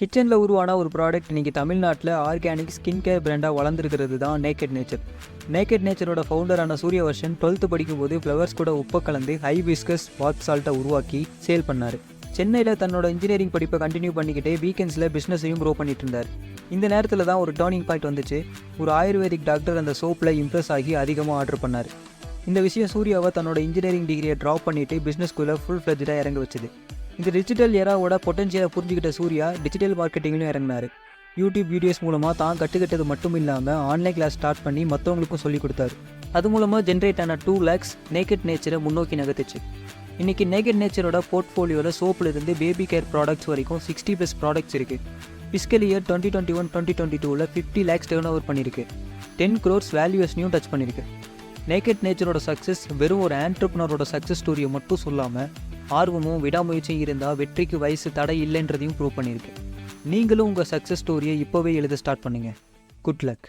கிச்சனில் உருவான ஒரு ப்ராடக்ட் இன்றைக்கி தமிழ்நாட்டில் ஆர்கானிக் ஸ்கின் கேர் பிராண்டாக வளர்ந்துருக்கிறது தான் நேக்கட் நேச்சர். நேக்கட் நேச்சரோட ஃபவுண்டரான சூரிய வர்ஷன் 12th படிக்கும்போது ஃப்ளவர்ஸ் கூட உப்பை கலந்து ஹைபிஸ்கஸ் பாத் சால்ட்டை உருவாக்கி சேல் பண்ணார். சென்னையில் தன்னோட இன்ஜினியரிங் படிப்பை கண்டினியூ பண்ணிக்கிட்டே வீக்கெண்ட்ஸில் பிஸ்னஸையும் க்ரோ பண்ணிட்டு இருந்தார். இந்த நேரத்தில் தான் ஒரு டர்னிங் பாயிண்ட் வந்துச்சு. ஒரு ஆயுர்வேதிக் டாக்டர் அந்த சோப்பில் இம்ப்ரெஸ் ஆகி அதிகமாக ஆர்டர் பண்ணார். இந்த விஷயம் சூர்யாவை தன்னோட இன்ஜினியரிங் டிகிரியை ட்ராப் பண்ணிவிட்டு பிஸ்னஸ்குள்ளே ஃபுல் ஃப்ளெஜ்டாக இறங்க வச்சுது. இந்த டிஜிட்டல் எராவோட பொட்டன்ஷியலை புரிஞ்சுக்கிட்ட சூர்யா டிஜிட்டல் மார்க்கெட்டிங்லையும் இறங்கினார். யூடியூப் வீடியோஸ் மூலமாக தான் கற்றுக்கிட்டது மட்டும் இல்லாமல் ஆன்லைன் கிளாஸ் ஸ்டார்ட் பண்ணி மற்றவங்களுக்கும் சொல்லிக் கொடுத்தாரு. அது மூலமாக ஜென்ரேட் ஆன 2 lakhs நேக்கட் நேச்சரை முன்னோக்கி நகர்த்துச்சு. இன்றைக்கி நேக்கட் நேச்சரோட போர்ட்ஃபோலியோவில் சோப்பிலிருந்து பேபி கேர் ப்ராடக்ட்ஸ் வரைக்கும் 60+ ப்ராடக்ட்ஸ் இருக்குது. Fiscal year 2021-2022 50 lakhs turn over பண்ணியிருக்கு. 10 crores வேல்யூவேஷனையும் டச் பண்ணியிருக்கு. நேக்கட் நேச்சரோட சக்ஸஸ் வெறும் ஒரு ஆண்டர்ப்ரனரோட சக்ஸஸ் ஸ்டோரியை மட்டும் சொல்லாமல் ஆர்வமும் விடாமுயற்சியும் இருந்தால் வெற்றிக்கு வயசு தடை இல்லைன்றதையும் ப்ரூவ் பண்ணியிருக்கு. நீங்களும் உங்கள் சக்ஸஸ் ஸ்டோரியை இப்போவே எழுத ஸ்டார்ட் பண்ணுங்கள். Good luck.